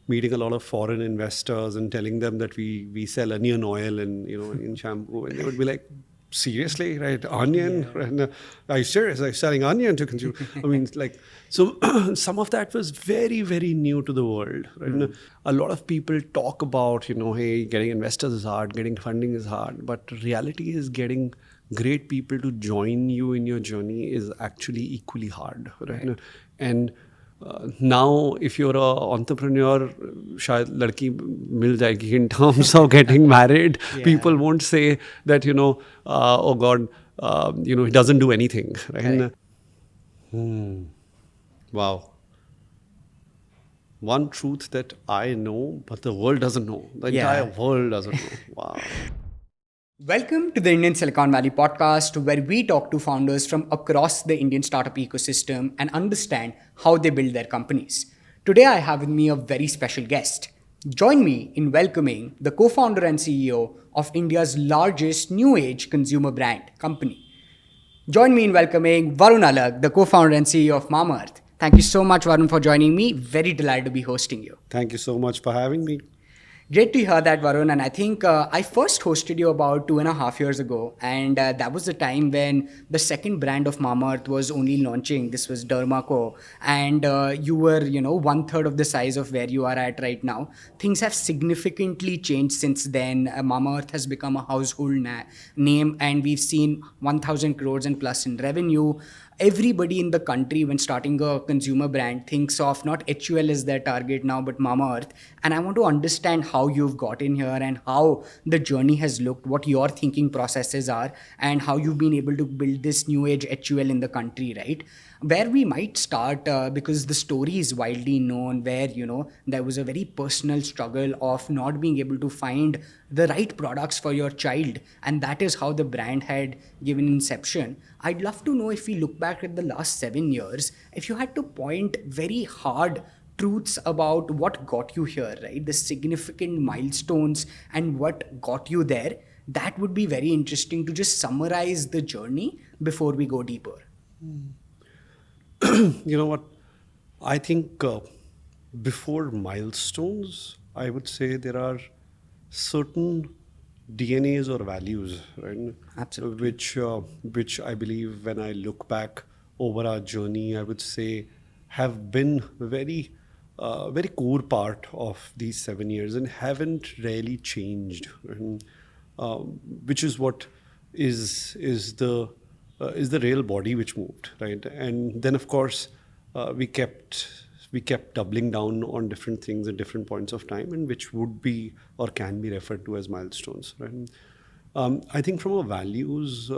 meeting a lot of foreign investors and telling them that we sell onion oil and in shampoo, and they would be like, seriously, right? Onion? Yeah. And, are you serious? Are you selling onion to consume? I mean, like, so some of that was very, very new to the world. Right? And a lot of people talk about, hey, getting investors is hard, getting funding is hard, but reality is getting great people to join you in your journey is actually equally hard. Right? And now, if you're an entrepreneur, शायद लड़की मिल जाएगी in terms of getting married. People won't say that, oh God, he doesn't do anything. Right? Wow. One truth that I know, but the world doesn't know. The entire world doesn't know. Wow. Welcome to the Indian Silicon Valley podcast, where we talk to founders from across the Indian startup ecosystem and understand how they build their companies. Today, I have with me a very special guest. Join me in welcoming the co-founder and CEO of India's largest new age consumer brand company. Join me in welcoming Varun Alagh, the co-founder and CEO of Mamaearth. Thank you so much, Varun, for joining me. Very delighted to be hosting you. Thank you so much for having me. Great to hear that, Varun. And I think I first hosted you about 2.5 years ago. And that was the time when the second brand of Mamaearth was only launching. This was Derma Co. And you were, 1/3 of the size of where you are at right now. Things have significantly changed since then. Mamaearth has become a household name. And we've seen 1,000 crores and plus in revenue. Everybody in the country, when starting a consumer brand, thinks of not HUL as their target now, but Mamaearth. And I want to understand how you've got in here and how the journey has looked, what your thinking processes are, and how you've been able to build this new age HUL in the country, right? Where we might start, because the story is widely known, where, there was a very personal struggle of not being able to find the right products for your child. And that is how the brand had given inception. I'd love to know, if we look back at the last 7 years, if you had to point very hard truths about what got you here, right? The significant milestones and what got you there, that would be very interesting to just summarize the journey before we go deeper. You know what? I think before milestones, I would say there are certain DNAs or values, right? Absolutely. Which I believe, when I look back over our journey, I would say have been very core part of these 7 years and haven't really changed, right? Which is what is the real body which moved, right? And then, of course, we kept doubling down on different things at different points of time, and which would be or can be referred to as milestones, right? I think from a values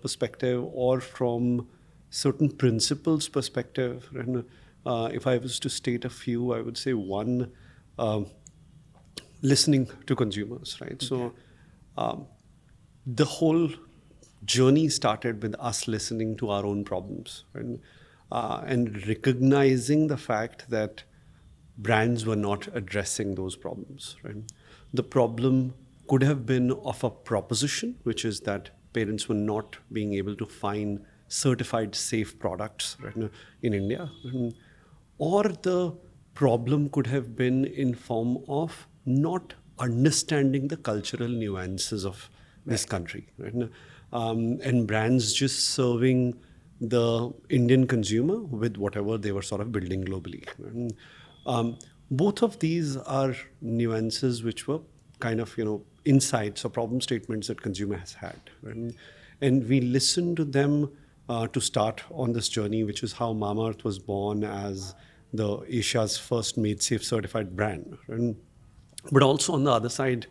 perspective or from certain principles perspective, right? If I was to state a few, I would say one, listening to consumers, right? Okay. So the whole journey started with us listening to our own problems, right? And recognizing the fact that brands were not addressing those problems, right? The problem could have been of a proposition, which is that parents were not being able to find certified safe products, right, in India. Or the problem could have been in form of not understanding the cultural nuances of this country, right? And brands just serving the Indian consumer with whatever they were sort of building globally. Both of these are nuances which were kind of, insights or problem statements that consumer has had. Right? And we listened to them to start on this journey, which is how Mamaearth was born as the Asia's first Made Safe certified brand. Right? But also on the other side,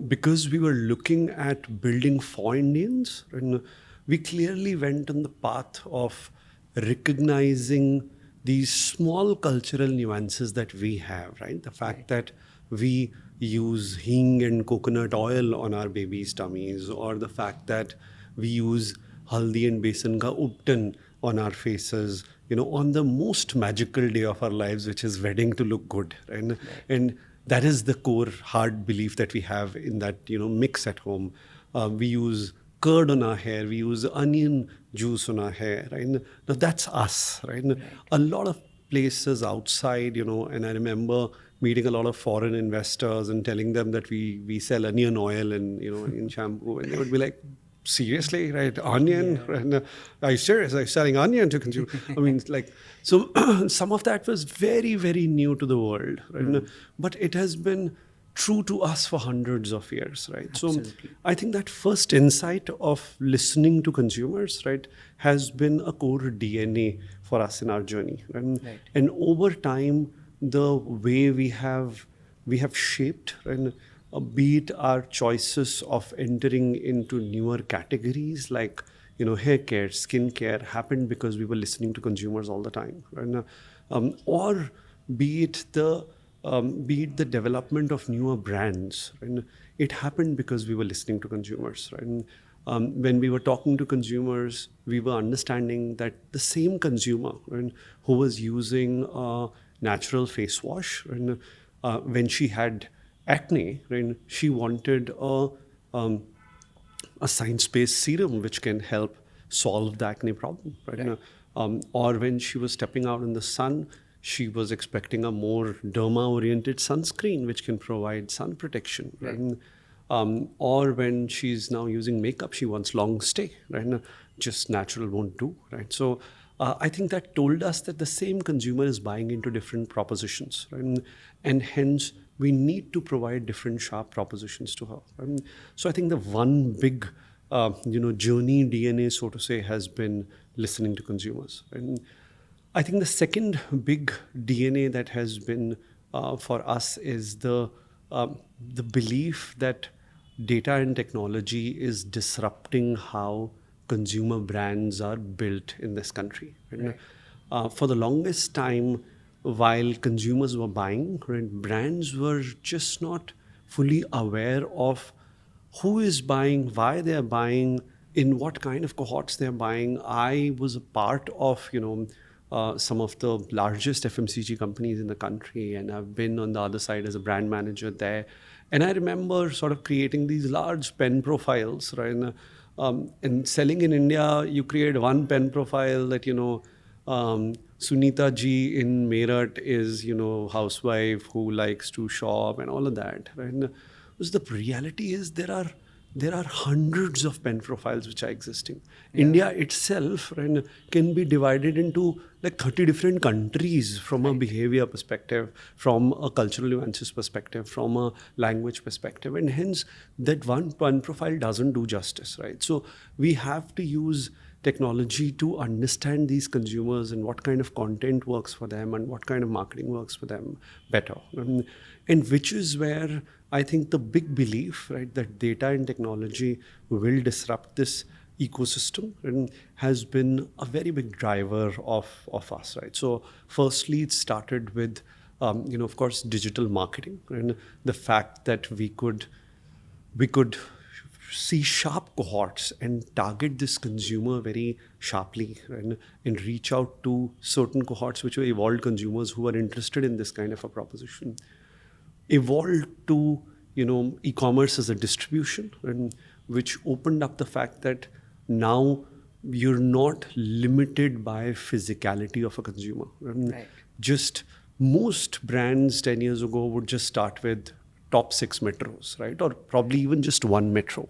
because we were looking at building for Indians, right, we clearly went on the path of recognizing these small cultural nuances that we have, right? The fact that we use hing and coconut oil on our babies' tummies, or the fact that we use haldi and besan ka upto on our faces, on the most magical day of our lives, which is wedding to look good, right? And that is the core hard belief that we have in that, mix at home. We use curd on our hair, we use onion juice on our hair, right? Now that's us, right? A lot of places outside, and I remember meeting a lot of foreign investors and telling them that we sell onion oil and in shampoo, and they would be like, seriously, right? Onion? Yeah. And, are you serious? Are you selling onion to consumer? I mean, like, so some of that was very, very new to the world, right? But it has been true to us for hundreds of years, right? Absolutely. So I think that first insight of listening to consumers, right, has been a core DNA for us in our journey. Right. And over time, the way we have shaped, and be it our choices of entering into newer categories like hair care, skin care, happened because we were listening to consumers all the time, right? Or be it the development of newer brands, right? It happened because we were listening to consumers, right? When we were talking to consumers, we were understanding that the same consumer, right, who was using a natural face wash, right, when she had acne, right, she wanted a science-based serum which can help solve the acne problem, right? Or when she was stepping out in the sun, she was expecting a more derma-oriented sunscreen which can provide sun protection, right? Or when she's now using makeup, she wants long stay, right? Just natural won't do, right? So I think that told us that the same consumer is buying into different propositions, right? And hence we need to provide different sharp propositions to her. So I think the one big journey DNA, so to say, has been listening to consumers. And I think the second big DNA that has been for us is the belief that data and technology is disrupting how consumer brands are built in this country. Right? For the longest time, while consumers were buying, right, brands were just not fully aware of who is buying, why they're buying, in what kind of cohorts they're buying. I was a part of, some of the largest FMCG companies in the country, and I've been on the other side as a brand manager there. And I remember sort of creating these large pen profiles, right? And selling in India, you create one pen profile that, Sunita ji in Meerut is, housewife who likes to shop and all of that, right? Because the reality is there are hundreds of pen profiles which are existing. Yeah. India itself, right, can be divided into like 30 different countries from a behavior perspective, from a cultural nuances perspective, from a language perspective. And hence that one pen profile doesn't do justice, right? So we have to use technology to understand these consumers and what kind of content works for them and what kind of marketing works for them better. And which is where I think the big belief, right, that data and technology will disrupt this ecosystem and has been a very big driver of us, right? So firstly, it started with, of course, digital marketing, and the fact that we could see sharp cohorts and target this consumer very sharply, and reach out to certain cohorts which were evolved consumers who are interested in this kind of a proposition. Evolved to e-commerce as a distribution, and which opened up the fact that now you're not limited by physicality of a consumer. Right. Just most brands 10 years ago would just start with top 6 metros, right? Or probably even just one metro.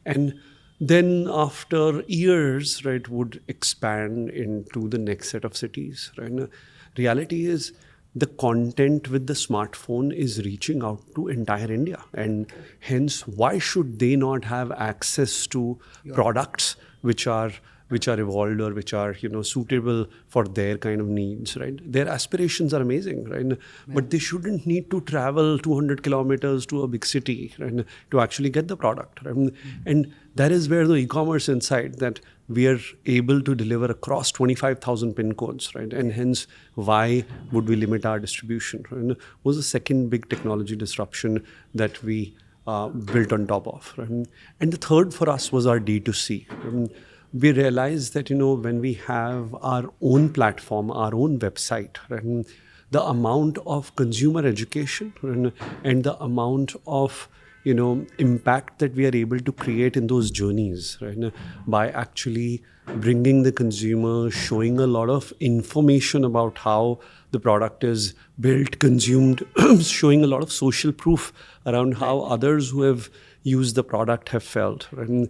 And then after years, right, would expand into the next set of cities, right? Reality is the content with the smartphone is reaching out to entire India. And hence, why should they not have access to products which are evolved or which are suitable for their kind of needs, right? Their aspirations are amazing, right? But they shouldn't need to travel 200 kilometers to a big city, right, to actually get the product, right? And that is where the e-commerce insight that we are able to deliver across 25,000 pin codes, right? And hence, why would we limit our distribution, right? Was the second big technology disruption that we built on top of, right? And the third for us was our D2C. We realized that, when we have our own platform, our own website, right, the amount of consumer education, right, and the amount of impact that we are able to create in those journeys, right? By actually bringing the consumer, showing a lot of information about how the product is built, consumed, showing a lot of social proof around how others who have used the product have felt, right? And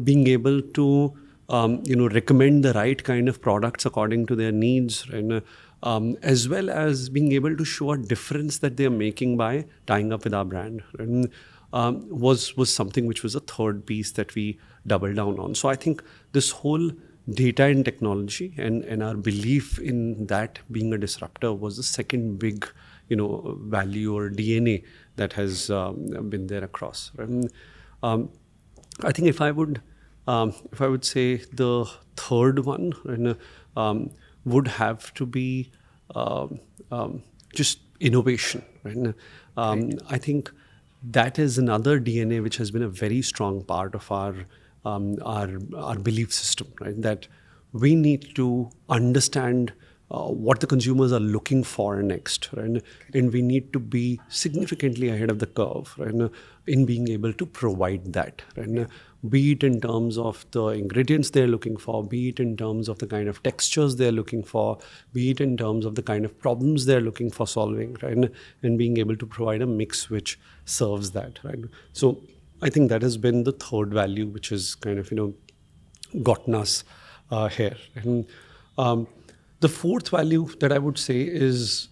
being able to recommend the right kind of products according to their needs, right? As well as being able to show a difference that they're making by tying up with our brand, right? And, was something which was a third piece that we doubled down on. So I think this whole data and technology and our belief in that being a disruptor was the second big value or DNA that has been there across. Right? And, I think if I would say the third one, right, would have to be just innovation. Right? I think that is another DNA which has been a very strong part of our belief system. Right? That we need to understand what the consumers are looking for next, right? And we need to be significantly ahead of the curve, right? In being able to provide that, right? Be it in terms of the ingredients they're looking for, be it in terms of the kind of textures they're looking for, be it in terms of the kind of problems they're looking for solving, right? And being able to provide a mix which serves that, right? So I think that has been the third value which has kind of gotten us here. And the fourth value that I would say is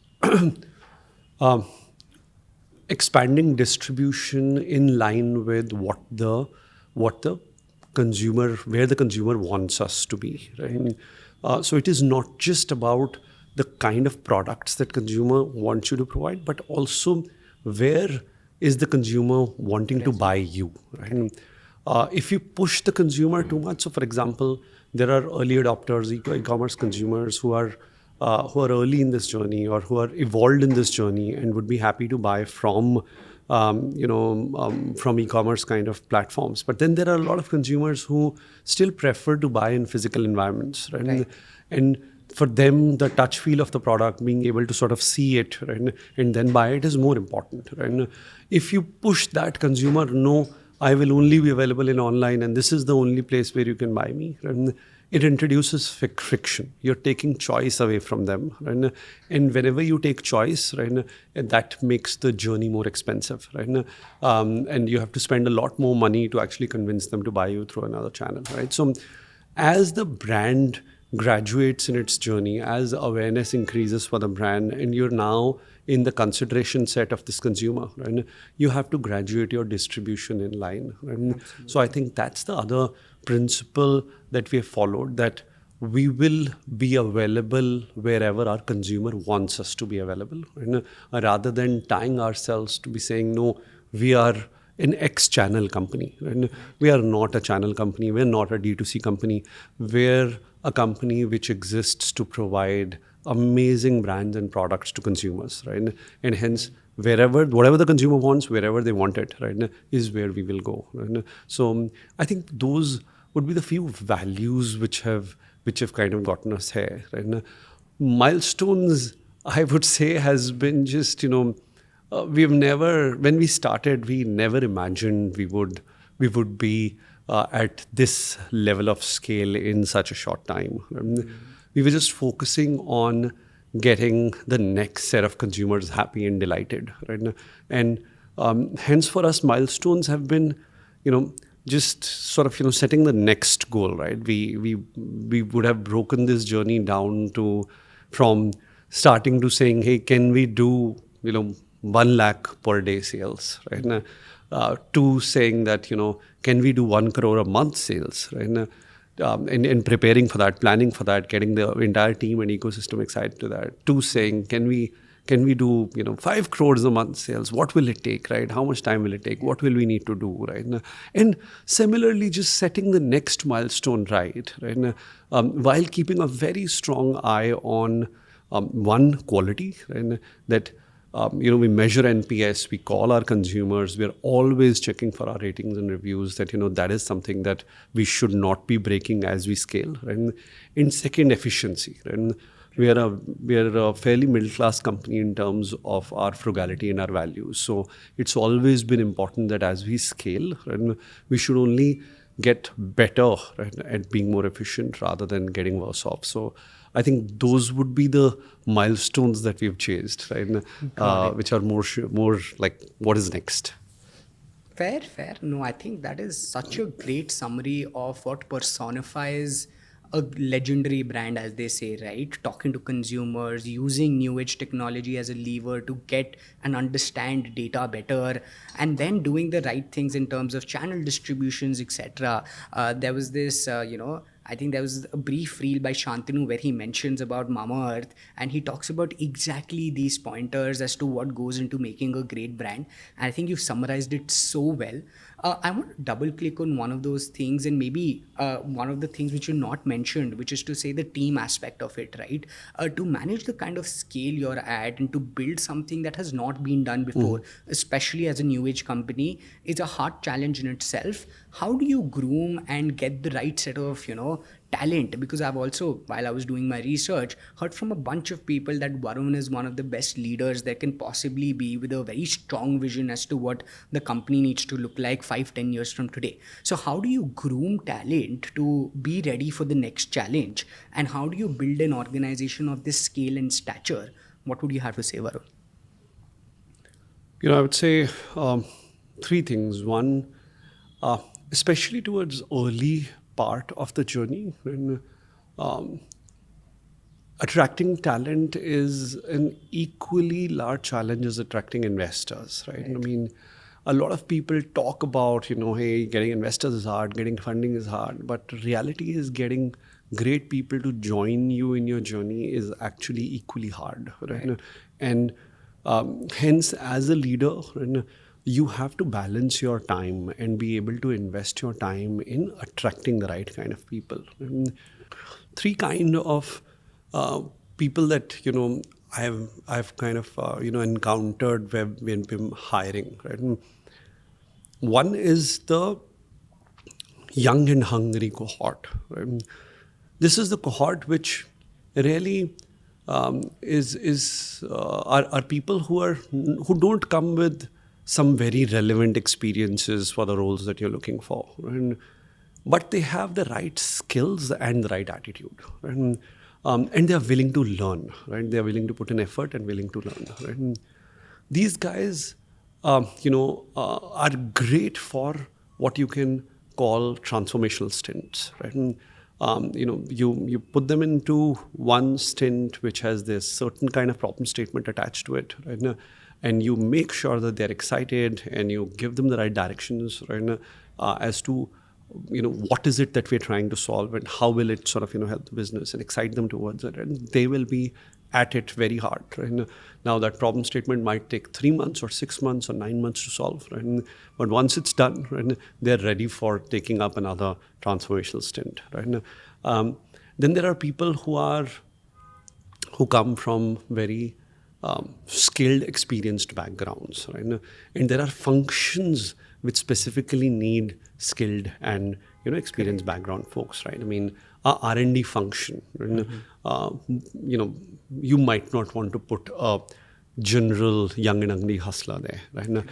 expanding distribution in line with what the consumer, where the consumer wants us to be, right? So it is not just about the kind of products that consumer wants you to provide, but also where is the consumer wanting to buy you, right? If you push the consumer too much, so for example, there are early adopters, e-commerce consumers who are early in this journey or who are evolved in this journey and would be happy to buy from e-commerce kind of platforms. But then there are a lot of consumers who still prefer to buy in physical environments, right? And for them, the touch feel of the product, being able to sort of see it, right, and then buy it is more important, right? If you push that consumer, no, I will only be available in online and this is the only place where you can buy me, right? It introduces friction. You're taking choice away from them, right? And whenever you take choice, right, that makes the journey more expensive, right? And you have to spend a lot more money to actually convince them to buy you through another channel, right? So as the brand graduates in its journey, as awareness increases for the brand, and you're now in the consideration set of this consumer, right, you have to graduate your distribution in line. Right? So I think that's the other principle that we have followed, that we will be available wherever our consumer wants us to be available, right? Rather than tying ourselves to be saying, no, we are an X channel company. Right? We are not a channel company. We're not a D2C company. We're a company which exists to provide amazing brands and products to consumers, right? And hence, whatever the consumer wants, wherever they want it, right, is where we will go. Right? So I think those would be the few values which have kind of gotten us here. Right? Milestones, I would say, has been just we've never, when we started, we never imagined we would be at this level of scale in such a short time. We were just focusing on getting the next set of consumers happy and delighted, right? And hence for us, milestones have been, just sort of, setting the next goal, right? We would have broken this journey down to, from starting to saying, hey, can we do, 1 lakh per day sales, right? To saying that, can we do 1 crore a month sales, right? And preparing for that, planning for that, getting the entire team and ecosystem excited to that, to saying, can we do 5 crores a month sales? What will it take, right? How much time will it take? What will we need to do, right? And similarly, just setting the next milestone right? While keeping a very strong eye on one, quality, right? That we measure NPS, we call our consumers, we are always checking for our ratings and reviews, that that is something that we should not be breaking as we scale, right? And second, efficiency, right? we are a fairly middle class company in terms of our frugality and our values. So it's always been important that as we scale, right, we should only get better, right, at being more efficient rather than getting worse off. So I think those would be the milestones that we've chased, right, which are more like what is next. Fair, fair. No, I think that is such a great summary of what personifies a legendary brand, as they say, right? Talking to consumers, using new age technology as a lever to get and understand data better, and then doing the right things in terms of channel distributions, etc. There was this, I think there was a brief reel by Shantanu where he mentions about Mamaearth, and he talks about exactly these pointers as to what goes into making a great brand. And I think you've summarized it so well. I want to double click on one of those things, and maybe one of the things which you not mentioned, which is to say the team aspect of it, right? To manage the kind of scale you're at and to build something that has not been done before, especially as a new age company, is a hard challenge in itself. How do you groom and get the right set of, talent? Because I've also, while I was doing my research, heard from a bunch of people that Varun is one of the best leaders there can possibly be, with a very strong vision as to what the company needs to look like 5-10 years from today. So how do you groom talent to be ready for the next challenge? And how do you build an organization of this scale and stature? What would you have to say, Varun? I would say three things. One, especially towards early part of the journey, when attracting talent is an equally large challenge as attracting investors, right? I mean, a lot of people talk about, hey, getting investors is hard, getting funding is hard, but reality is getting great people to join you in your journey is actually equally hard, right? And hence, as a leader, you have to balance your time and be able to invest your time in attracting the right kind of people. And three kind of people that I've kind of encountered when I'm hiring. Right? And one is the young and hungry cohort. Right? This is the cohort which really are people who don't come with some very relevant experiences for the roles that you're looking for, right? But they have the right skills and the right attitude, right? And they are willing to learn, right? They are willing to put in effort and willing to learn, right? And these guys, are great for what you can call transformational stints, right? And, you put them into one stint which has this certain kind of problem statement attached to it, right? And you make sure that they're excited and you give them the right directions, right, as to what is it that we're trying to solve and how will it sort of help the business, and excite them towards it, and they will be at it very hard, right? Now that problem statement might take 3 months or 6 months or 9 months to solve, right? But once it's done, right, they're ready for taking up another transformational stint, right? Then there are people who come from very skilled, experienced backgrounds, right? And there are functions which specifically need skilled and experienced background folks, right? I mean, our R&D function, right? You might not want to put a general young and hungry hustler there, right?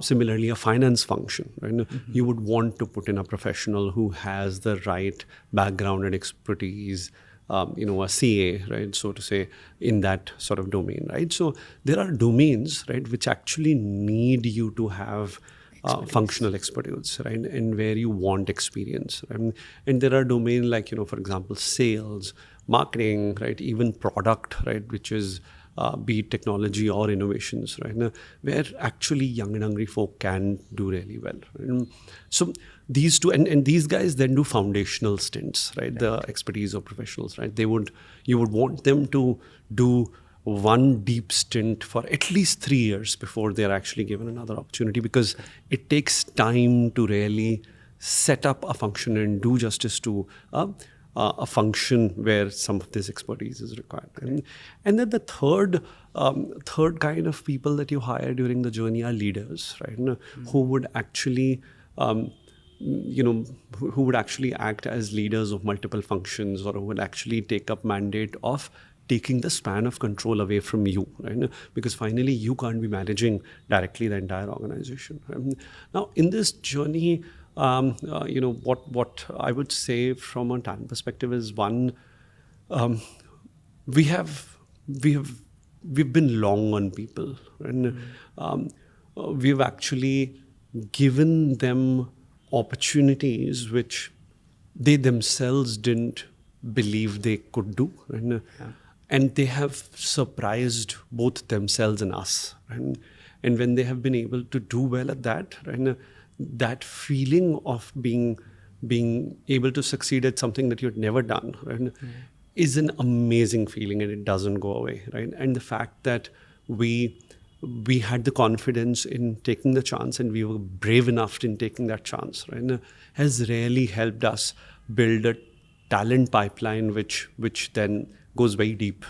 Similarly, a finance function, right? You would want to put in a professional who has the right background and expertise, a CA, right, so to say, in that sort of domain, right? So there are domains, right, which actually need you to have functional expertise, right, and where you want experience. Right? And there are domains like, for example, sales, marketing, right, even product, right, which is be it technology or innovations, right, where actually young and hungry folk can do really well. Right? So these two, and these guys then do foundational stints, right? The expertise of professionals, right? You would want them to do one deep stint for at least 3 years before they're actually given another opportunity, because it takes time to really set up a function and do justice to a function where some of this expertise is required. And then the third kind of people that you hire during the journey are leaders, right? Who would actually who would actually act as leaders of multiple functions, or who would actually take up mandate of taking the span of control away from you, right? Because finally you can't be managing directly the entire organization. Now, in this journey, what I would say from a talent perspective is one, we've been long on people, and we've actually given them opportunities which they themselves didn't believe they could do, and they have surprised both themselves and us, and when they have been able to do well at that, that feeling of being able to succeed at something that you'd never done, is an amazing feeling, and it doesn't go away, right? And the fact that we had the confidence in taking the chance, and we were brave enough in taking that chance, right, has really helped us build a talent pipeline which then goes very deep,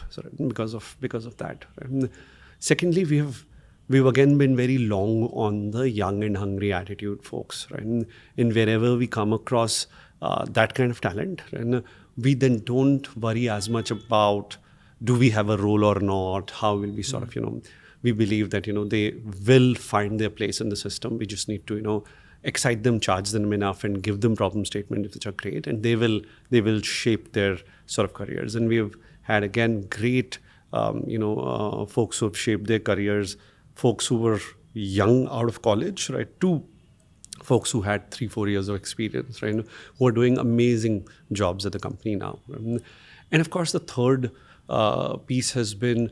because of that. And secondly, we've again been very long on the young and hungry attitude folks, right? And wherever we come across that kind of talent, and we then don't worry as much about do we have a role or not, how will we sort of, we believe that, they will find their place in the system. We just need to, excite them, charge them enough, and give them problem statements which are great, and they will shape their sort of careers. And we have had, again, great, folks who have shaped their careers, folks who were young out of college, right, to folks who had 3-4 years of experience, right, who are doing amazing jobs at the company now. And of course, the third piece has been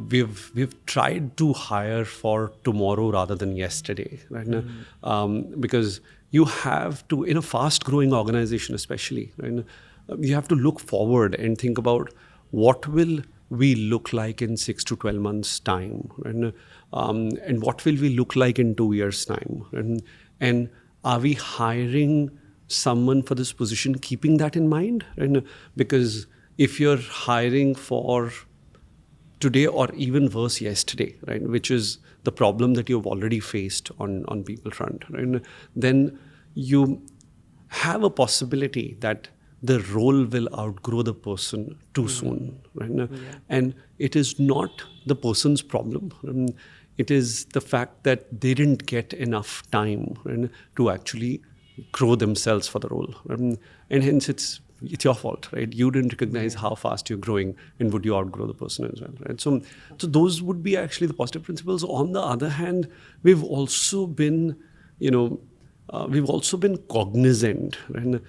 we've tried to hire for tomorrow rather than yesterday, right? Because you have to, in a fast-growing organization especially, right, you have to look forward and think about what will we look like in 6 to 12 months' time, right? And what will we look like in 2 years' time? And are we hiring someone for this position keeping that in mind? Right? Because if you're hiring for today, or even worse, yesterday, right, which is the problem that you've already faced on people front, right, then you have a possibility that the role will outgrow the person too soon, right? And it is not the person's problem. It is the fact that they didn't get enough time, right, to actually grow themselves for the role. And hence it's your fault, right? You didn't recognize how fast you're growing, and would you outgrow the person as well, right? So those would be actually the positive principles. On the other hand, we've also been, cognizant, right,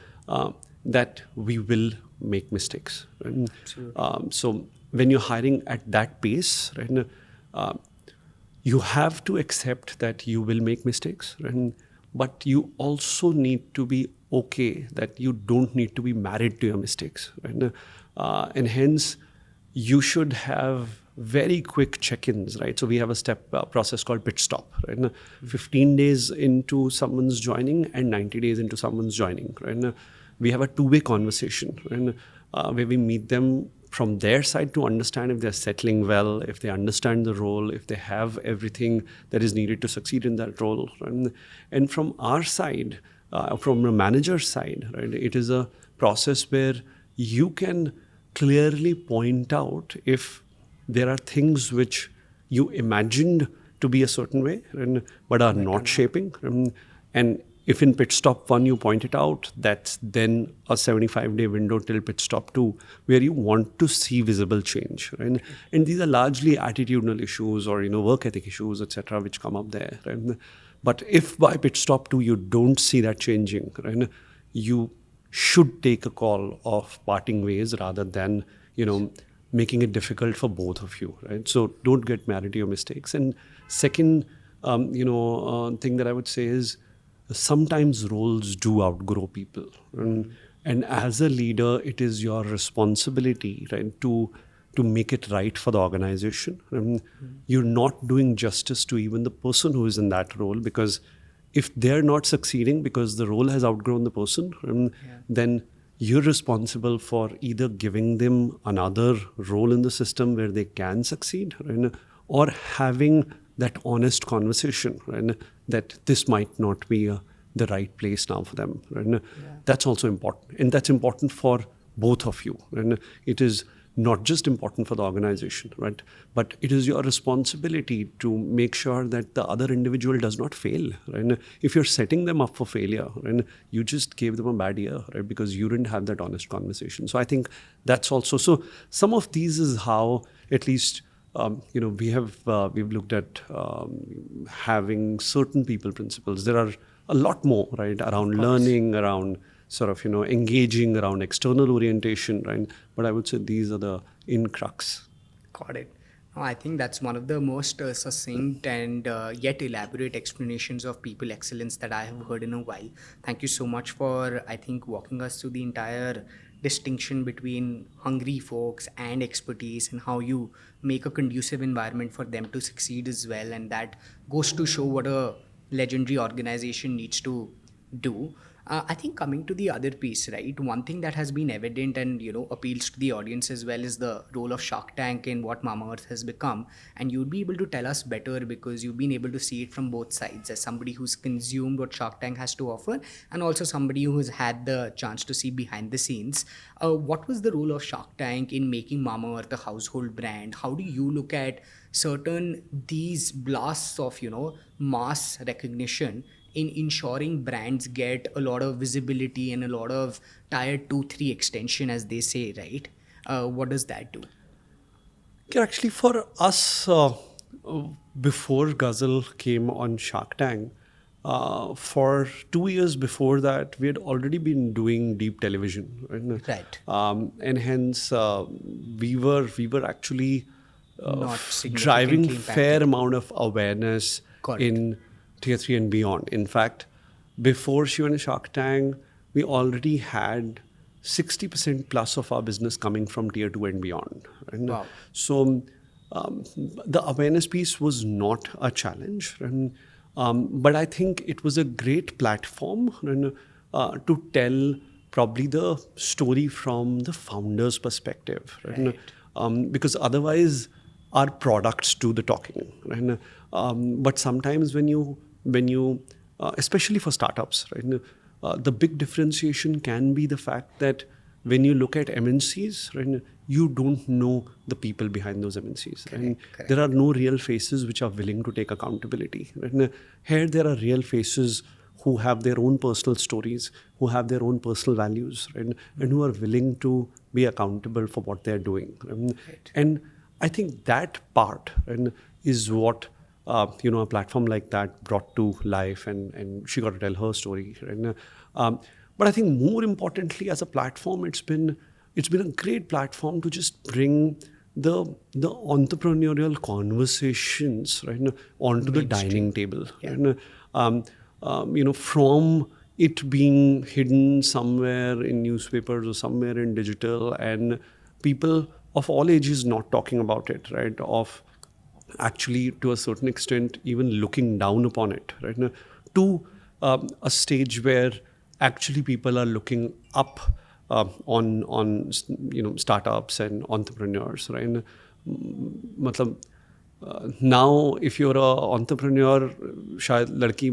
that we will make mistakes. Right? So when you're hiring at that pace, right, you have to accept that you will make mistakes, right? But you also need to be okay that you don't need to be married to your mistakes, right? And hence, you should have very quick check-ins, right? So we have a process called pit stop, right? 15 days into someone's joining and 90 days into someone's joining, right? We have a two-way conversation, right? Where we meet them from their side to understand if they're settling well, if they understand the role, if they have everything that is needed to succeed in that role. Right? And from our side, from a manager's side, right, it is a process where you can clearly point out if there are things which you imagined to be a certain way, right, but are not shaping. And if in pit stop 1 you point it out, that's then a 75-day window till pit stop 2, where you want to see visible change. Right? And these are largely attitudinal issues or work ethic issues, etc., which come up there. Right? But if by pit stop 2 you don't see that changing, right, you should take a call of parting ways rather than making it difficult for both of you. Right? So don't get married to your mistakes. And second, thing that I would say is, sometimes roles do outgrow people. And as a leader, it is your responsibility, right, to make it right for the organization. You're not doing justice to even the person who is in that role, because if they're not succeeding because the role has outgrown the person, then you're responsible for either giving them another role in the system where they can succeed, right, or having that honest conversation, right, that this might not be the right place now for them. Right? That's also important. And that's important for both of you. Right? It is not just important for the organization, right? But it is your responsibility to make sure that the other individual does not fail, right? If you're setting them up for failure, right, you just gave them a bad year, right? Because you didn't have that honest conversation. So I think that's also, so some of these is how, at least, we've looked at having certain people principles. There are a lot more, right, around learning, around sort of, engaging, around external orientation, right? But I would say these are the in crux. Got it. No, I think that's one of the most succinct and yet elaborate explanations of people excellence that I have heard in a while. Thank you so much for, I think, walking us through the entire distinction between hungry folks and expertise and how you make a conducive environment for them to succeed as well. And that goes to show what a legendary organization needs to do. I think coming to the other piece, right? One thing that has been evident and appeals to the audience as well is the role of Shark Tank in what Mamaearth has become. And you'd be able to tell us better because you've been able to see it from both sides, as somebody who's consumed what Shark Tank has to offer, and also somebody who has had the chance to see behind the scenes. What was the role of Shark Tank in making Mamaearth a household brand? How do you look at certain these blasts of mass recognition in ensuring brands get a lot of visibility and a lot of tier 2-3 extension, as they say, right? What does that do? Yeah, actually, for us, before Ghazal came on Shark Tank, for 2 years before that, we had already been doing deep television, right? Right. And hence, we were actually Not driving significantly fair impacted. amount of awareness Correct. in tier 3 and beyond. In fact, before she went to Shark Tank, we already had 60% plus of our business coming from tier 2 and beyond. Right? Wow. So the awareness piece was not a challenge. Right? But I think it was a great platform, right, to tell probably the story from the founder's perspective. Right? Because otherwise, our products do the talking. Right? But sometimes when you especially for startups, right, the big differentiation can be the fact that when you look at MNCs, right, you don't know the people behind those MNCs. And there are no real faces which are willing to take accountability. Right? Here, there are real faces who have their own personal stories, who have their own personal values, right, and who are willing to be accountable for what they're doing. Right? And I think that part, right, is what a platform like that brought to life, and she got to tell her story. Right? But I think more importantly, as a platform, it's been a great platform to just bring the entrepreneurial conversations, right, onto the dining table. Yeah. Right? From it being hidden somewhere in newspapers or somewhere in digital, and people of all ages not talking about it, right? Of actually, to a certain extent, even looking down upon it, right? To a stage where actually people are looking up on startups and entrepreneurs, right? Now, if you're an entrepreneur, शायद लड़की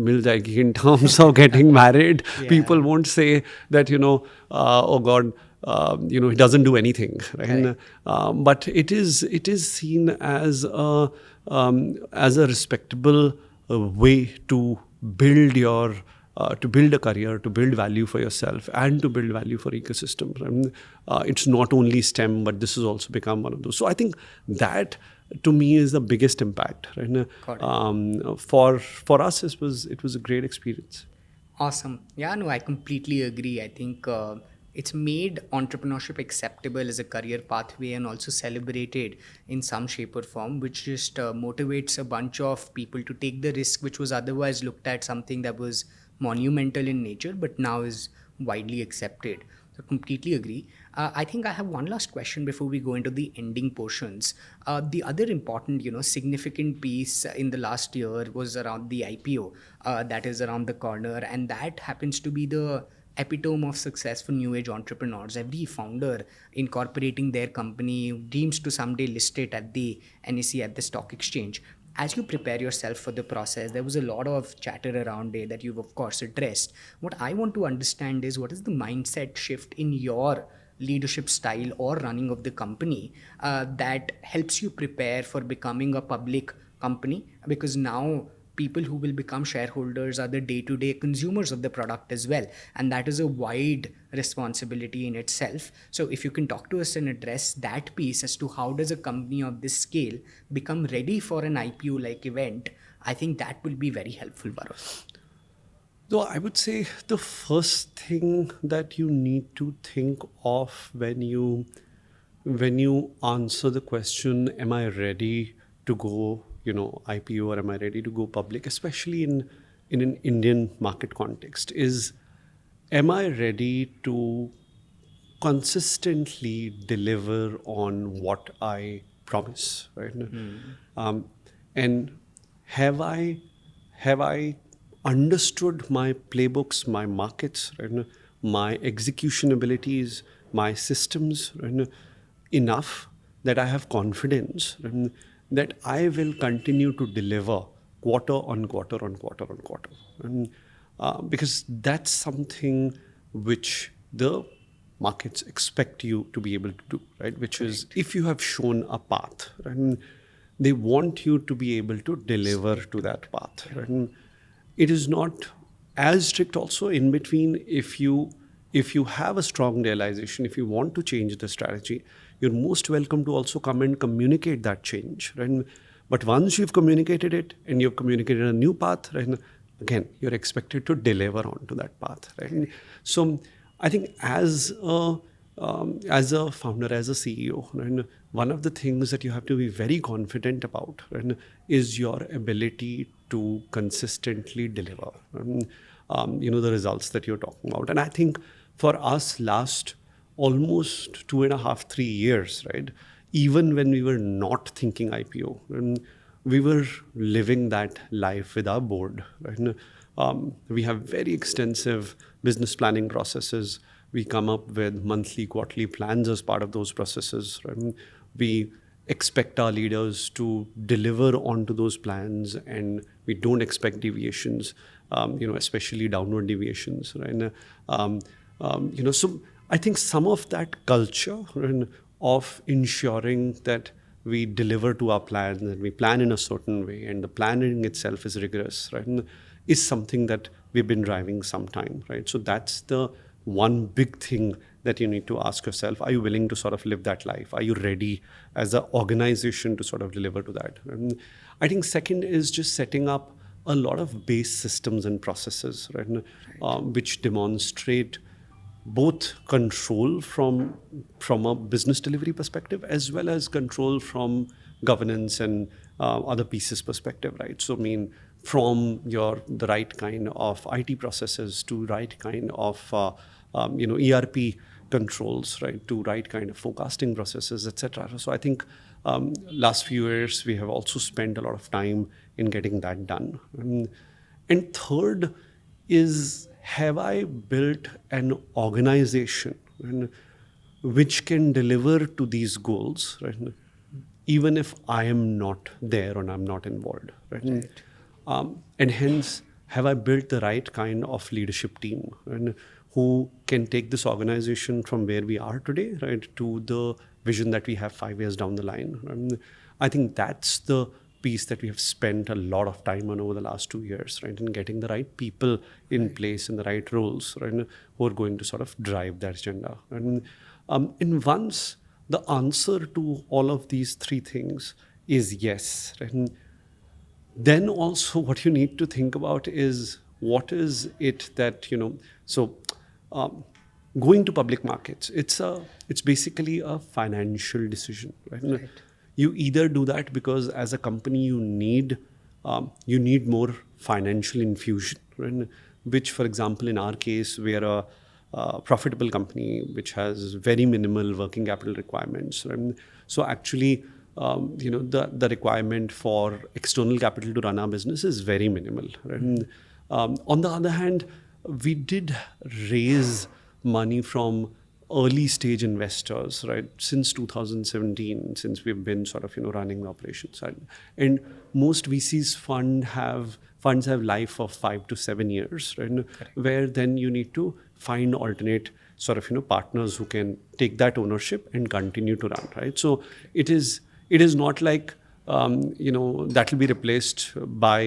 मिल जाएगी in terms of getting married. Yeah. People won't say that, oh God, he doesn't do anything, right? But it is seen as a respectable way to build your to build a career, to build value for yourself, and to build value for ecosystem. Right? It's not only STEM, but this has also become one of those. So I think that, to me, is the biggest impact. Right? For us, it was a great experience. Awesome. Yeah, no, I completely agree. I think it's made entrepreneurship acceptable as a career pathway and also celebrated in some shape or form, which just motivates a bunch of people to take the risk, which was otherwise looked at something that was monumental in nature, but now is widely accepted. So completely agree. I think I have one last question before we go into the ending portions. The other important, significant piece in the last year was around the IPO that is around the corner, and that happens to be the epitome of success for new age entrepreneurs. Every founder incorporating their company dreams to someday list it at the NSE, at the stock exchange. As you prepare yourself for the process, there was a lot of chatter around it that you've of course addressed. What I want to understand is, what is the mindset shift in your leadership style or running of the company that helps you prepare for becoming a public company? Because now people who will become shareholders are the day-to-day consumers of the product as well, and that is a wide responsibility in itself. So if you can talk to us and address that piece as to how does a company of this scale become ready for an IPO like event, I think that will be very helpful, Varun. So I would say the first thing that you need to think of when you answer the question, am I ready to go, IPO, or am I ready to go public, especially in an Indian market context, is am I ready to consistently deliver on what I promise, right? And have I understood my playbooks, my markets, right? My execution abilities, my systems, right? Enough that I have confidence, right? That I will continue to deliver quarter on quarter on quarter on quarter, and because that's something which the markets expect you to be able to do, right? Which is, if you have shown a path, right, they want you to be able to deliver to that path, right? And it is not as strict also in between. If you have a strong realization, if you want to change the strategy, you're most welcome to also come and communicate that change, right? But once you've communicated it and you've communicated a new path, right, again, you're expected to deliver onto that path, right? So I think as a founder, as a CEO, right, one of the things that you have to be very confident about, right, is your ability to consistently deliver, the results that you're talking about. And I think for us, last almost 2.5, 3 years, right, even when we were not thinking IPO, we were living that life with our board, right? We have very extensive business planning processes. We come up with monthly, quarterly plans as part of those processes, right? We expect our leaders to deliver onto those plans, and we don't expect deviations, especially downward deviations, right? So I think some of that culture, right, of ensuring that we deliver to our plans and we plan in a certain way, and the planning itself is rigorous, right, is something that we've been driving some time, right? So that's the one big thing that you need to ask yourself. Are you willing to sort of live that life? Are you ready as an organization to sort of deliver to that? And I think second is just setting up a lot of base systems and processes, right? Which demonstrate both control from a business delivery perspective, as well as control from governance and other pieces perspective, right? So I mean, from the right kind of IT processes to right kind of ERP controls, right, to right kind of forecasting processes, etc. So I think last few years we have also spent a lot of time in getting that done. And third is, have I built an organization, right, which can deliver to these goals, right, even if I am not there or I'm not involved, right? And hence, have I built the right kind of leadership team, right, who can take this organization from where we are today, right, to the vision that we have 5 years down the line. I think that's the piece that we have spent a lot of time on over the last 2 years, right, in getting the right people in place in the right roles, right, who are going to sort of drive that agenda. And once the answer to all of these three things is yes, right, and then also what you need to think about is, what is it that, going to public markets, it's basically a financial decision, right? You either do that because as a company you need more financial infusion, right? Which, for example, in our case, we are a profitable company which has very minimal working capital requirements, right? So actually, the requirement for external capital to run our business is very minimal, right? On the other hand, we did raise money from early stage investors, right, since 2017, since we've been sort of running the operations. And most VCs funds have life of 5 to 7 years, right? Correct. Where then you need to find alternate sort of, partners who can take that ownership and continue to run, right? So it is not like, that will be replaced by,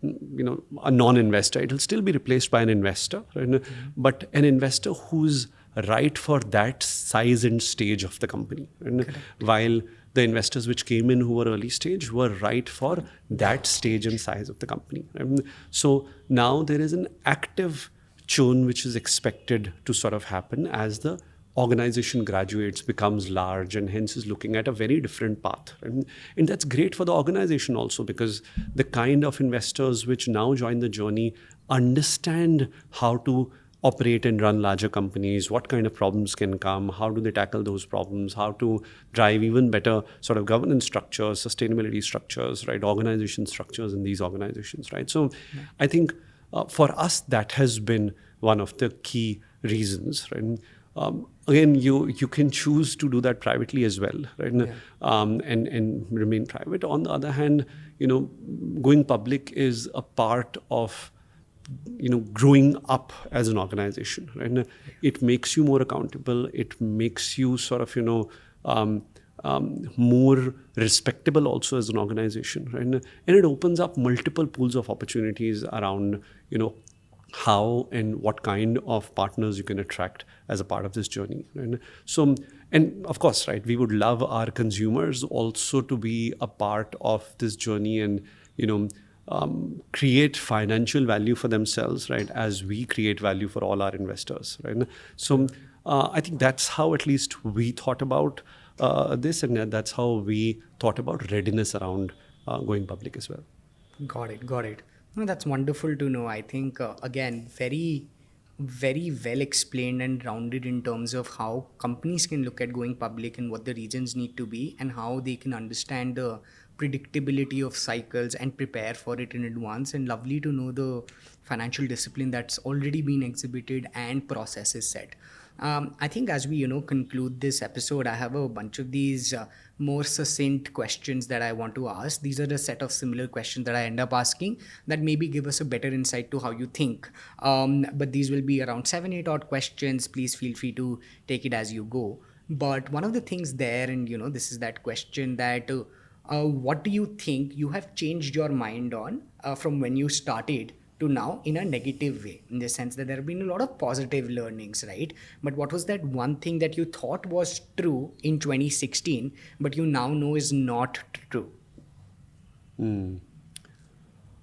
a non-investor. It will still be replaced by an investor, right? But an investor who's right for that size and stage of the company. And while the investors which came in who were early stage were right for that stage and size of the company. So now there is an active churn which is expected to sort of happen as the organization graduates, becomes large, and hence is looking at a very different path. And that's great for the organization also, because the kind of investors which now join the journey understand how to operate and run larger companies, what kind of problems can come, how do they tackle those problems, how to drive even better sort of governance structures, sustainability structures, right, organization structures in these organizations, right? So I think for us, that has been one of the key reasons, right? Again, you can choose to do that privately as well, right? And remain private. On the other hand, going public is a part of growing up as an organization, right? And it makes you more accountable. It makes you sort of more respectable also as an organization, right? And it opens up multiple pools of opportunities around how and what kind of partners you can attract as a part of this journey, right? So, and of course, right, we would love our consumers also to be a part of this journey and create financial value for themselves, right, as we create value for all our investors, right? So I think that's how at least we thought about this, and that's how we thought about readiness around going public as well. Got it. No, that's wonderful to know. I think, again, very, very well explained and rounded in terms of how companies can look at going public and what the reasons need to be and how they can understand the predictability of cycles and prepare for it in advance. And lovely to know the financial discipline that's already been exhibited and processes set. I think as we conclude this episode, I have a bunch of these more succinct questions that I want to ask. These are a set of similar questions that I end up asking that maybe give us a better insight to how you think. But these will be around 7-8 odd questions. Please feel free to take it as you go. But one of the things there, and this is that question that what do you think you have changed your mind on from when you started to now in a negative way, in the sense that there have been a lot of positive learnings, right? But what was that one thing that you thought was true in 2016, but you now know is not true?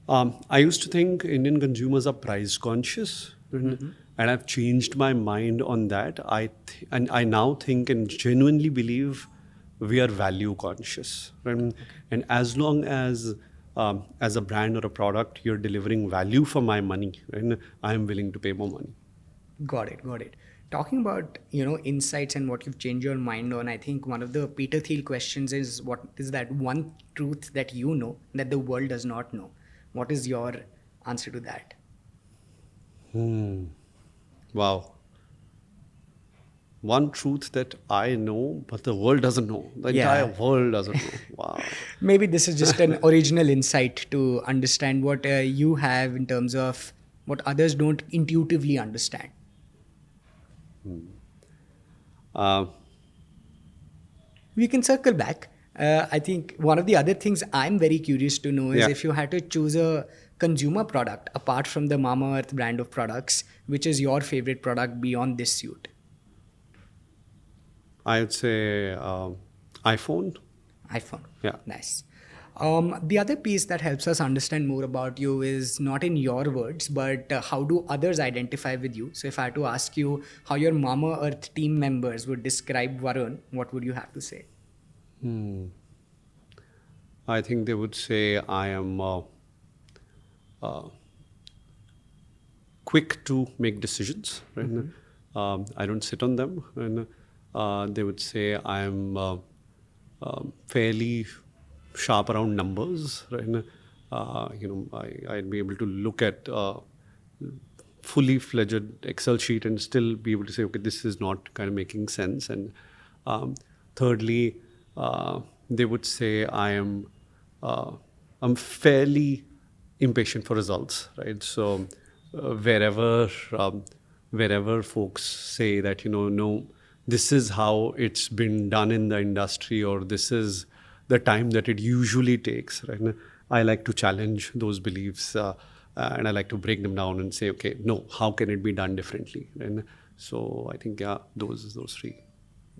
I used to think Indian consumers are price conscious, and I've changed my mind on that. And I now think and genuinely believe we are value conscious, right? And as long as a brand or a product, you're delivering value for my money, and I am willing to pay more money. Got it. Talking about insights and what you've changed your mind on, I think one of the Peter Thiel questions is, what is that one truth that you know that the world does not know? What is your answer to that? Wow. One truth that I know, but the world doesn't know. The entire world doesn't know. Wow. Maybe this is just an original insight to understand what you have in terms of what others don't intuitively understand. We can circle back. I think one of the other things I'm very curious to know is if you had to choose a consumer product apart from the Mamaearth brand of products, which is your favorite product beyond this suit? I would say iPhone. Yeah. Nice. The other piece that helps us understand more about you is not in your words, but how do others identify with you? So if I had to ask you how your Mamaearth team members would describe Varun, what would you have to say? I think they would say I am quick to make decisions, right? I don't sit on them, and they would say I am fairly sharp around numbers, right? I'd be able to look at fully fledged Excel sheet and still be able to say, okay, this is not kind of making sense. And thirdly, they would say I'm fairly impatient for results, right? So wherever wherever folks say that, no, this is how it's been done in the industry, or this is the time that it usually takes, right? And I like to challenge those beliefs, and I like to break them down and say, okay, no, how can it be done differently? And so I think, those three.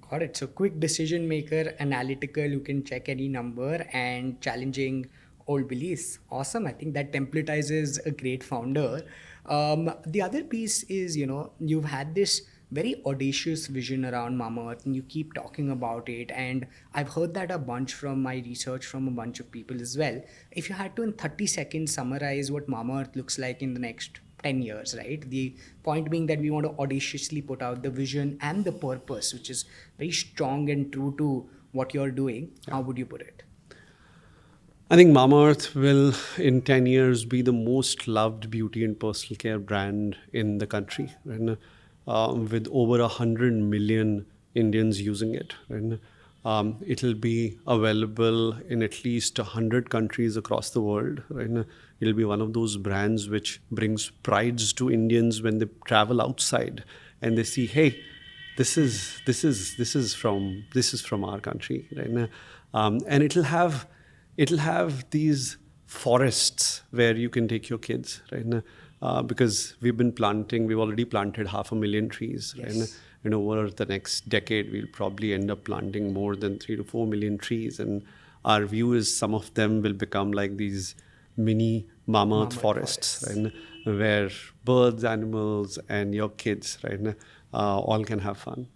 Got it. So quick decision maker, analytical, you can check any number, and challenging old beliefs. Awesome. I think that templatizes a great founder. The other piece is, you've had this very audacious vision around Mamaearth, and you keep talking about it. And I've heard that a bunch from my research from a bunch of people as well. If you had to, in 30 seconds, summarize what Mamaearth looks like in the next 10 years, right? The point being that we want to audaciously put out the vision and the purpose, which is very strong and true to what you're doing. How would you put it? I think Mamaearth will, in 10 years, be the most loved beauty and personal care brand in the country, and with over 100 million Indians using it. And it'll be available in at least 100 countries across the world. And it'll be one of those brands which brings prides to Indians when they travel outside and they see, hey, this is from our country. Right? And it'll have these forests where you can take your kids, right? Because we've already planted 500,000 trees. Yes. Right? And over the next decade, we'll probably end up planting more than 3 to 4 million trees. And our view is some of them will become like these mini Mamaearth forests, right? Where birds, animals, and your kids, right, all can have fun.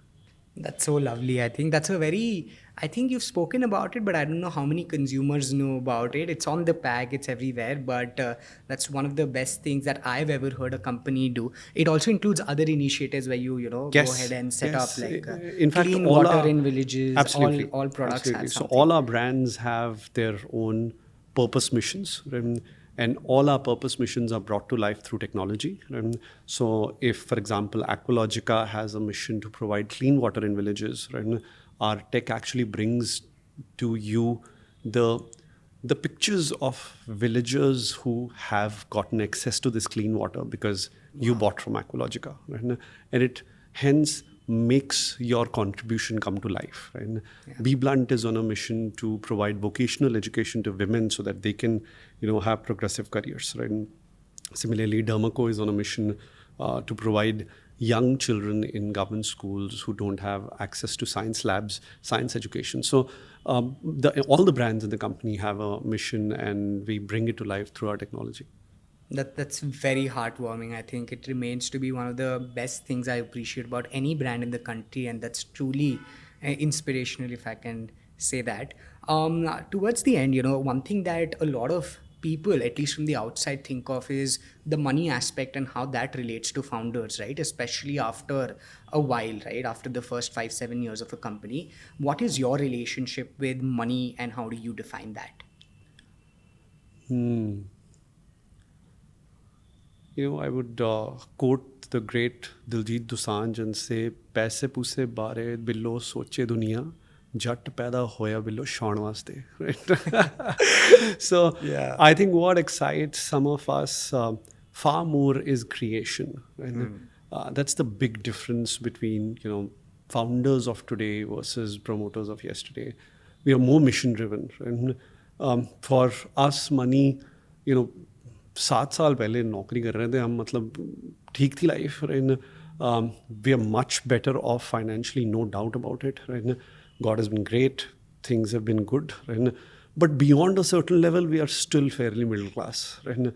That's so lovely. I think I think you've spoken about it, but I don't know how many consumers know about it. It's on the pack, it's everywhere, but that's one of the best things that I've ever heard a company do. It also includes other initiatives where you go ahead and set up like in fact, clean water in villages. Absolutely. All products have So something. all our brands have their own purpose missions, and all our purpose missions are brought to life through technology. So if, for example, Aqualogica has a mission to provide clean water in villages, right, our tech actually brings to you the pictures of villagers who have gotten access to this clean water because you bought from Aqualogica, right? And it hence makes your contribution come to life. Right? Yeah. Bblunt is on a mission to provide vocational education to women so that they can, have progressive careers. Right? And similarly, Derma Co is on a mission to provide young children in government schools who don't have access to science labs, science education. So all the brands in the company have a mission, and we bring it to life through our technology. That's very heartwarming. I think it remains to be one of the best things I appreciate about any brand in the country, and that's truly inspirational, if I can say that. Towards the end, one thing that a lot of people, at least from the outside, think of is the money aspect and how that relates to founders, right? Especially after a while, right? After the first 5-7 years of a company. What is your relationship with money, and how do you define that? I would quote the great Diljit Dosanjh and say, "Paise puse bare billo soche duniya, jat paida hoya billo shaun vaste." Right? So Yeah. I think what excites some of us far more is creation. Right? That's the big difference between founders of today versus promoters of yesterday. We are more mission driven. And for us, money, 7 साल पहले नौकरी कर रहे थे हम, मतलब ठीक थी life, we are much better off financially, no doubt about it, right? God has been great, things have been good, right? But beyond a certain level, we are still fairly middle class, right?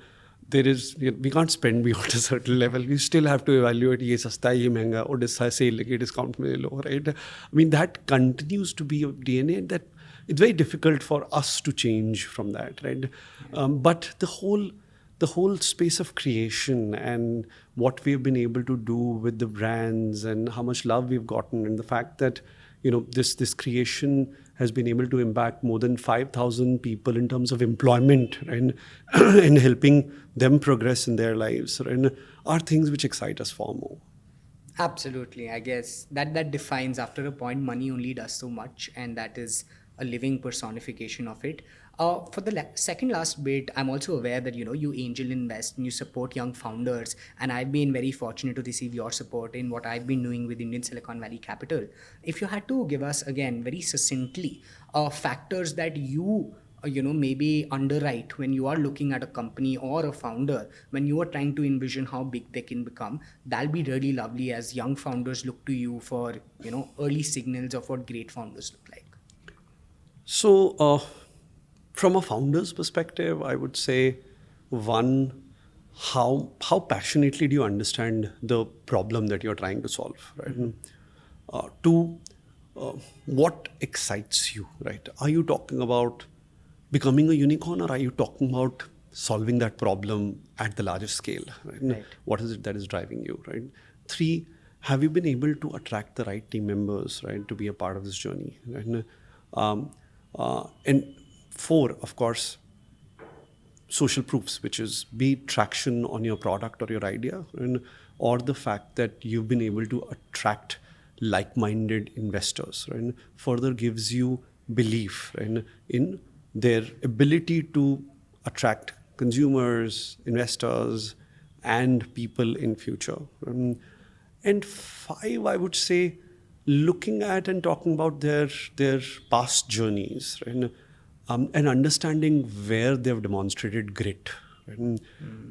We can't spend beyond a certain level. We still have to evaluate ये सस्ता है, ये महंगा, और sale लेके discount में ले लो, right? I mean, that continues to be a DNA, and that it's very difficult for us to change from that, right? But the whole space of creation and what we've been able to do with the brands and how much love we've gotten, and the fact that this creation has been able to impact more than 5,000 people in terms of employment, right? And helping them progress in their lives, right? Are things which excite us far more. Absolutely. I guess that defines, after a point, money only does so much, and that is a living personification of it. For the second last bit, I'm also aware that you angel invest and you support young founders, and I've been very fortunate to receive your support in what I've been doing with Indian Silicon Valley Capital. If you had to give us again very succinctly factors that you maybe underwrite when you are looking at a company or a founder, when you are trying to envision how big they can become, that'll be really lovely as young founders look to you for early signals of what great founders look like. So, from a founder's perspective, I would say, one, how passionately do you understand the problem that you're trying to solve, right? Two, what excites you, right? Are you talking about becoming a unicorn, or are you talking about solving that problem at the largest scale, right? Right. What is it that is driving you, right? Three, have you been able to attract the right team members, right, to be a part of this journey, right? And four, of course, social proofs, which is be it traction on your product or your idea, and or the fact that you've been able to attract like-minded investors, right, further gives you belief, right, in their ability to attract consumers, investors, and people in future. And five, I would say, looking at and talking about their past journeys, right? And understanding where they've demonstrated grit. Right?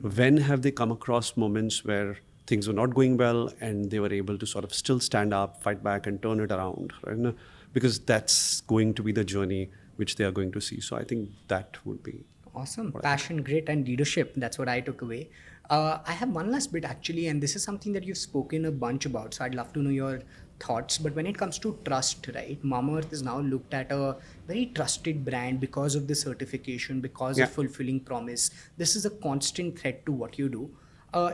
When have they come across moments where things were not going well and they were able to sort of still stand up, fight back, and turn it around, right? Because that's going to be the journey which they are going to see. So I think that would be awesome. Passion, grit, and leadership. That's what I took away. I have one last bit actually, and this is something that you've spoken a bunch about. So I'd love to know your thoughts. But when it comes to trust, right, Mamaearth is now looked at a very trusted brand because of the certification, because of fulfilling promise. This is a constant threat to what you do.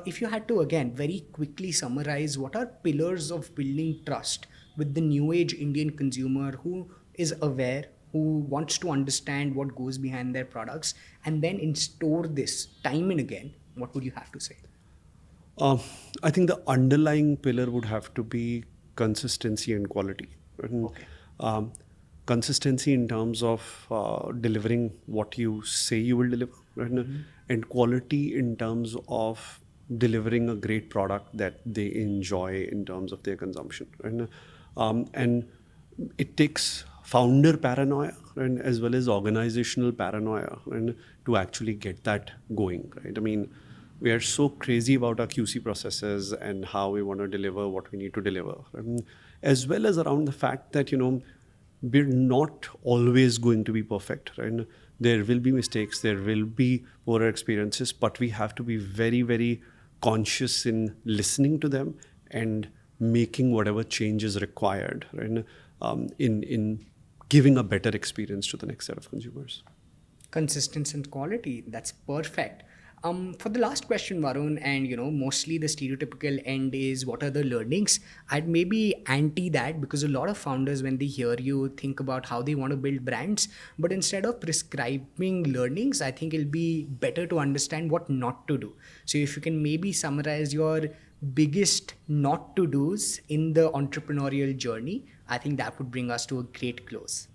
If you had to, again, very quickly summarize, what are pillars of building trust with the new age Indian consumer who is aware, who wants to understand what goes behind their products, and then install this time and again? What would you have to say? I think the underlying pillar would have to be consistency and quality. Right? Okay. Consistency in terms of delivering what you say you will deliver, right? And quality in terms of delivering a great product that they enjoy in terms of their consumption. Right? And it takes founder paranoia, right, as well as organizational paranoia, right, to actually get that going. Right? I mean, we are so crazy about our QC processes and how we want to deliver what we need to deliver, as well as around the fact that we're not always going to be perfect, right? There will be mistakes, there will be poorer experiences, but we have to be very, very conscious in listening to them and making whatever change is required, right? In giving a better experience to the next set of consumers. Consistency and quality. That's perfect. For the last question, Varun, and mostly the stereotypical end is what are the learnings? I'd maybe anti that, because a lot of founders, when they hear you, think about how they want to build brands. But instead of prescribing learnings, I think it'll be better to understand what not to do. So if you can maybe summarize your biggest not to do's in the entrepreneurial journey, I think that would bring us to a great close.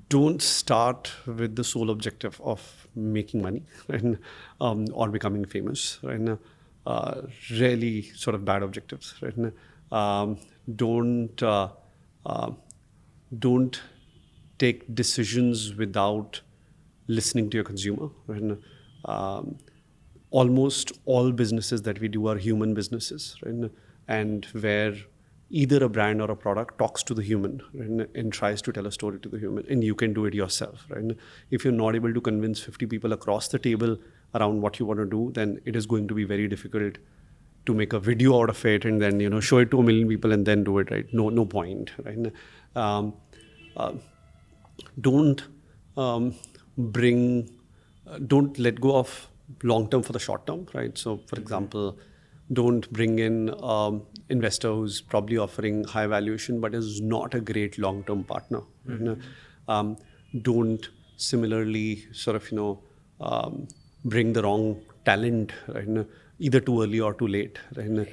Don't start with the sole objective of making money, right? Or becoming famous, right? Really sort of bad objectives, right? Don't take decisions without listening to your consumer, right? Almost all businesses that we do are human businesses, right? And where either a brand or a product talks to the human, right, and tries to tell a story to the human, and you can do it yourself, right? If you're not able to convince 50 people across the table around what you want to do, then it is going to be very difficult to make a video out of it and then show it to 1 million people and then do it, right? No point, right? Don't don't let go of long term for the short term, right? So, for example, don't bring in investor who's probably offering high valuation but is not a great long-term partner. Don't similarly sort of bring the wrong talent, right? Either too early or too late, right?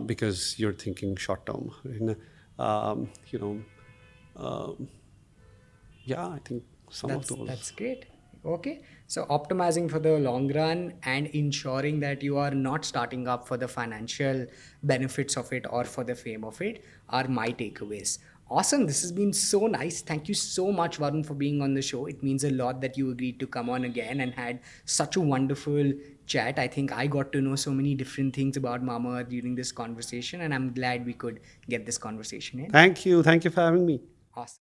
Because you're thinking short-term. Right? Yeah, I think some of those. That's great. Okay. So optimizing for the long run and ensuring that you are not starting up for the financial benefits of it or for the fame of it are my takeaways. Awesome. This has been so nice. Thank you so much, Varun, for being on the show. It means a lot that you agreed to come on again and had such a wonderful chat. I think I got to know so many different things about Mamaearth during this conversation, and I'm glad we could get this conversation in. Thank you. Thank you for having me. Awesome.